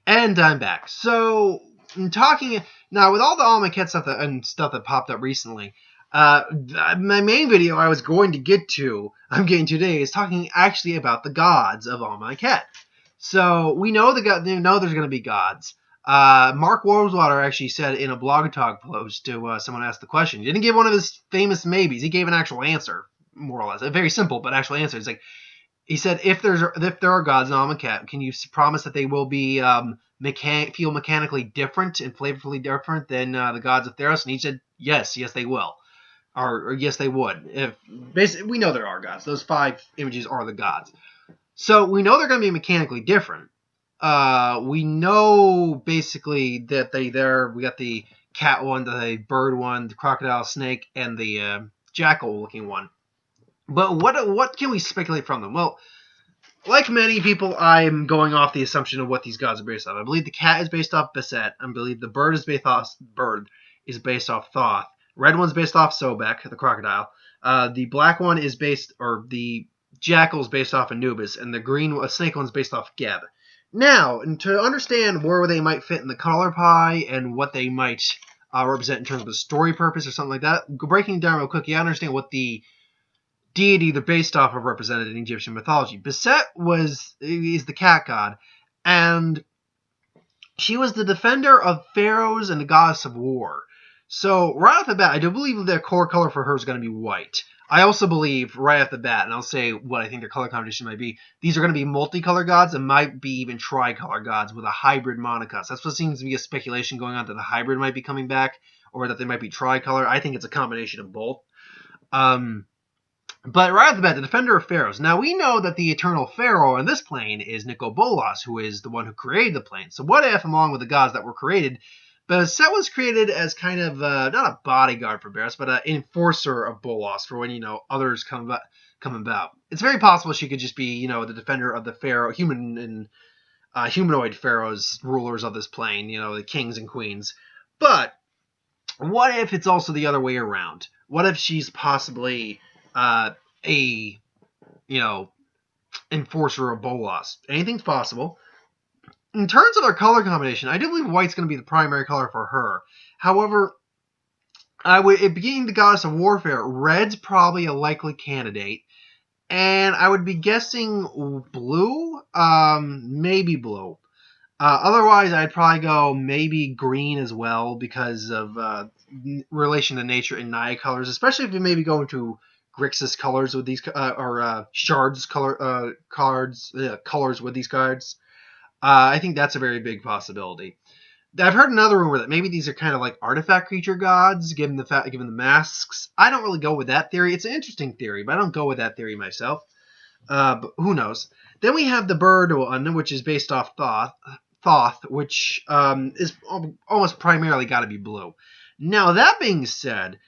And I'm back. So, in talking now with all the Amonkhet stuff that popped up recently, my main video I was going to get to, I'm getting today, is talking actually about the gods of Amonkhet. So we know there's going to be gods. Mark Rosewater actually said in a blog talk post to someone asked the question. He didn't give one of his famous maybes. He gave an actual answer, more or less, a very simple but actual answer. It's like. He said, if there are gods in Amonkhet, can you promise that they will be feel mechanically different and flavorfully different than the gods of Theros? And he said, yes, they will, or yes, they would. If basically, we know there are gods. Those 5 images are the gods, so we know they're going to be mechanically different. We know basically that we got the cat one, the bird one, the crocodile, snake, and the jackal-looking one. But what can we speculate from them? Well, like many people, I'm going off the assumption of what these gods are based off. I believe the cat is based off Beset. I believe the bird is based off Thoth. Red one's based off Sobek, the crocodile. The black one is the jackal is based off Anubis, and the snake one's based off Geb. Now, to understand where they might fit in the color pie and what they might represent in terms of a story purpose or something like that, breaking it down real quick, you understand what the deity they're based off of represented in Egyptian mythology. Beset is the cat god, and she was the defender of pharaohs and the goddess of war. So right off the bat, I do believe the core color for her is going to be white. I also believe right off the bat, and I'll say what I think their color combination might be, these are going to be multicolor gods and might be even tricolor gods with a hybrid monocuss. That's what seems to be a speculation going on, that the hybrid might be coming back or that they might be tricolor. I think it's a combination of both. But right off the bat, the defender of pharaohs. Now, we know that the eternal pharaoh on this plane is Nikobolas, who is the one who created the plane. So what if, along with the gods that were created, Beset was created as kind of, not a bodyguard for Beres, but an enforcer of Bolas for when, others come about. It's very possible she could just be, the defender of the pharaoh, humanoid pharaohs, rulers of this plane, the kings and queens. But what if it's also the other way around? What if she's possibly enforcer of Bolas? Anything's possible. In terms of their color combination, I do believe white's going to be the primary color for her. However, it being the goddess of warfare, red's probably a likely candidate. And I would be guessing blue, maybe blue. Otherwise, I'd probably go maybe green as well because of relation to nature and Naya colors, especially if you maybe go into Grixis colors with these, or shards colors with these cards. I think that's a very big possibility. I've heard another rumor that maybe these are kind of like artifact creature gods, given the masks. I don't really go with that theory. It's an interesting theory, but I don't go with that theory myself. But who knows? Then we have the bird one, which is based off Thoth, which is almost primarily got to be blue. Now, that being said,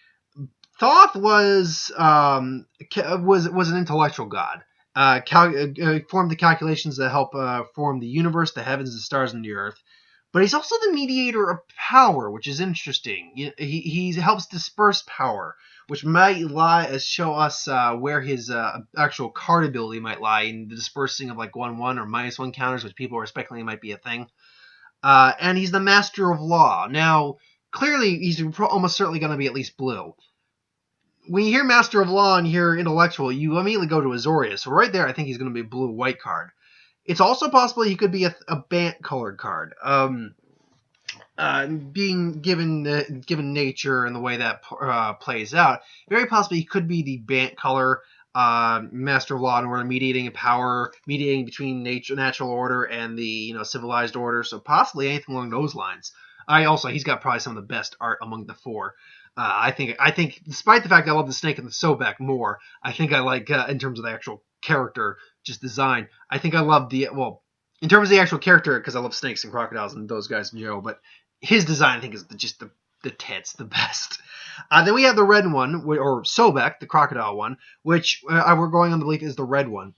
Thoth was an intellectual god. Formed the calculations that help form the universe, the heavens, the stars, and the earth. But he's also the mediator of power, which is interesting. He helps disperse power, which might show us where his actual card ability might lie in the dispersing of like 1/1 or -1 counters, which people are speculating might be a thing. And he's the master of law. Now, clearly, he's almost certainly going to be at least blue. When you hear Master of Law and you hear Intellectual, you immediately go to Azorius. So right there, I think he's going to be a blue-white card. It's also possible he could be a Bant-colored card. Being given nature and the way that plays out, very possibly he could be the Bant color Master of Law, and we're mediating between natural order and the civilized order. So possibly anything along those lines. He's got probably some of the best art among the 4. I think, despite the fact I love the snake and the Sobek more, I think I like, in terms of the actual character, just design, I think I love in terms of the actual character, because I love snakes and crocodiles and those guys and Joe, but his design, I think, is just the tits, the best. Then we have the red one, or Sobek, the crocodile one, which we're going on the belief is the red one.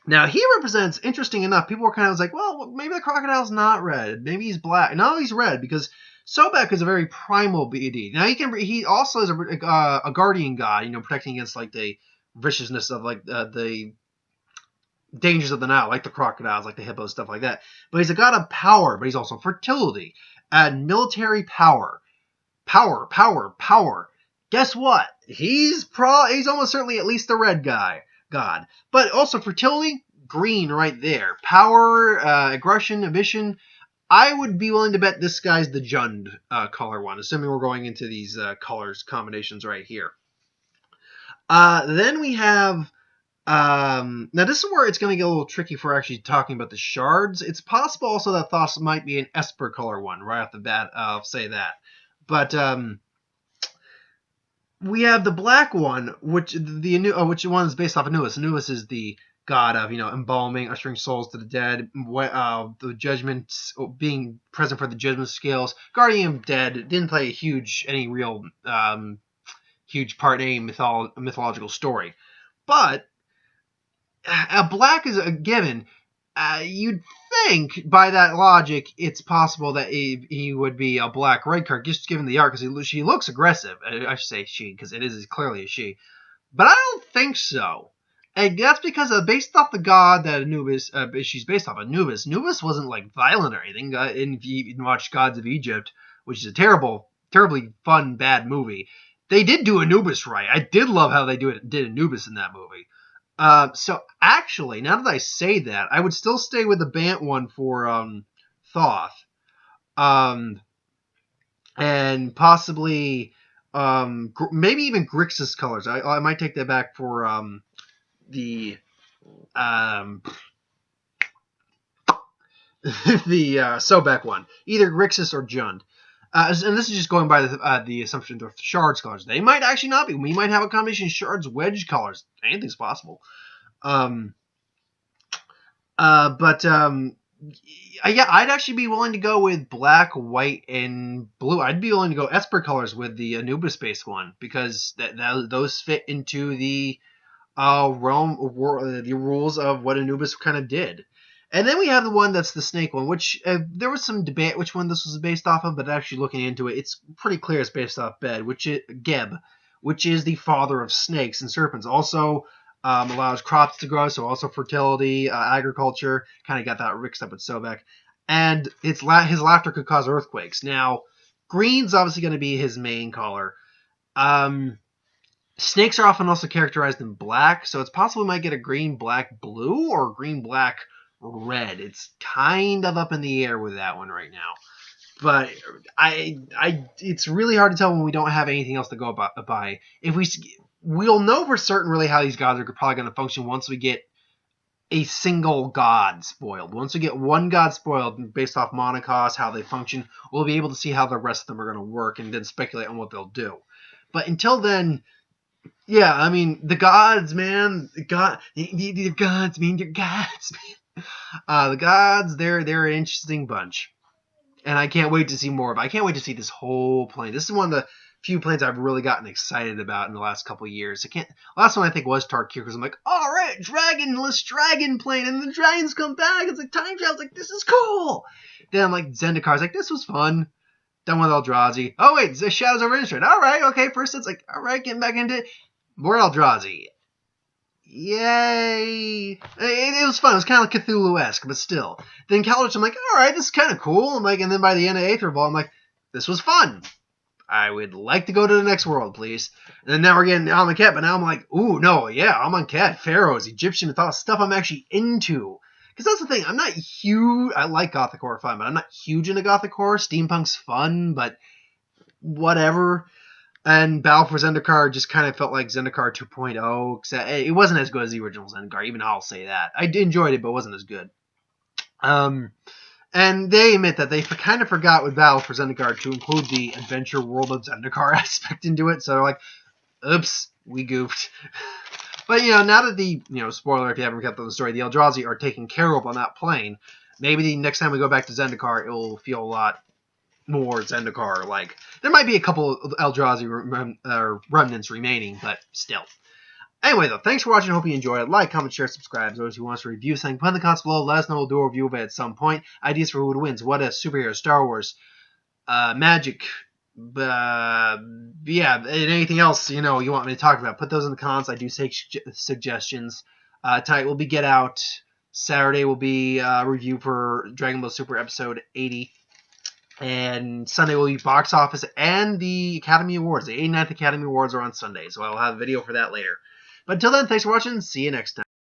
Now, he represents, interesting enough, people were kind of like, well, maybe the crocodile's not red. Maybe he's black. No, he's red, because Sobek is a very primal deity. Now, he also is a guardian god, protecting against, like, the viciousness of, like, the dangers of the Nile, like the crocodiles, like the hippos, stuff like that. But he's a god of power, but he's also fertility and military power. Power. Guess what? He's almost certainly at least the red god. But also fertility, green right there. Power, aggression, ambition. I would be willing to bet this guy's the Jund color one, assuming we're going into these colors combinations right here. Then we have now this is where it's going to get a little tricky for actually talking about the shards. It's possible also that Thos might be an Esper color one right off the bat. I'll say that. But we have the black one, which one is based off Anubis. Anubis is the god of embalming, ushering souls to the dead, the judgment, being present for the judgment scales. Guardian of Dead didn't play any real huge part in any mythological story, but a black is a given. You'd think by that logic it's possible that he would be a black red card, just given the art, because she looks aggressive. I should say she, because it is clearly a she. But I don't think so. And that's because based off the god that Anubis, she's based off Anubis. Anubis wasn't like violent or anything. If you watch Gods of Egypt, which is a terribly fun, bad movie, they did do Anubis right. I did love how they did Anubis in that movie. So actually, now that I say that, I would still stay with the Bant one for Thoth, and possibly maybe even Grixis colors. I might take that back for the the Sobek one, either Grixis or Jund. And this is just going by the assumption of shards colors. They might actually not be. We might have a combination of shards wedge colors. Anything's possible. Yeah, I'd actually be willing to go with black, white, and blue. I'd be willing to go Esper colors with the Anubis-based one, because those fit into the the rules of what Anubis kind of did. And then we have the one that's the snake one, which there was some debate which one this was based off of, but actually looking into it, it's pretty clear it's based off Geb, which is the father of snakes and serpents. Also allows crops to grow, so also fertility, agriculture. Kind of got that mixed up with Sobek. And his laughter could cause earthquakes. Now, green's obviously going to be his main color. Snakes are often also characterized in black, so it's possible we might get a green, black, blue, or green, black, red. It's kind of up in the air with that one right now. But it's really hard to tell when we don't have anything else to go by. We'll know for certain really how these gods are probably going to function once we get a single god spoiled. Once we get one god spoiled based off Monocos, how they function, we'll be able to see how the rest of them are going to work and then speculate on what they'll do. But until then, yeah, I mean, the gods, man, the gods, they're gods, man. The gods, they're an interesting bunch. And I can't wait to see more of it. I can't wait to see this whole plane. This is one of the few planes I've really gotten excited about in the last couple of years. Last one I think was Tarkir, because I'm like, all right, dragonless dragon plane, and the dragons come back. It's like time travel. It's like, this is cool. Then I'm like, Zendikar's like, this was fun. Done with Eldrazi. Oh wait, the Shadows of Innistrad. All right, okay. First it's like, all right, getting back into it. More Eldrazi. Yay! It was fun. It was kind of like Cthulhu-esque, but still. Then Kalich, I'm like, all right, this is kind of cool. I'm like, and then by the end of Aether Ball, I'm like, this was fun. I would like to go to the next world, please. And then now we're getting Amonkhet, but now I'm like, ooh, no, yeah, Amonkhet, Pharaohs, Egyptian mythology, stuff I'm actually into. Because that's the thing, I'm not huge. I like Gothic horror fun, but I'm not huge into Gothic horror. Steampunk's fun, but whatever. And Battle for Zendikar just kind of felt like Zendikar 2.0, except it wasn't as good as the original Zendikar, even I'll say that. I enjoyed it, but it wasn't as good. And they admit that they kind of forgot with Battle for Zendikar to include the adventure world of Zendikar aspect into it, so they're like, oops, we goofed. But, now that the, spoiler if you haven't kept up the story, the Eldrazi are taken care of on that plane, maybe the next time we go back to Zendikar, it will feel a lot more Zendikar-like. There might be a couple of Eldrazi remnants remaining, but still. Anyway, though, thanks for watching. Hope you enjoyed it. Like, comment, share, subscribe. As always, if you want us to review something, put in the comments below. Let us know. We'll do a review of it at some point. Ideas for who wins. What if superhero, Star Wars, magic, yeah, and anything else you want me to talk about. Put those in the comments. I do take suggestions. Tonight will be Get Out. Saturday will be review for Dragon Ball Super episode 80. And Sunday will be box office and the Academy Awards. The 89th Academy Awards are on Sunday, so I'll have a video for that later. But until then, thanks for watching. See you next time.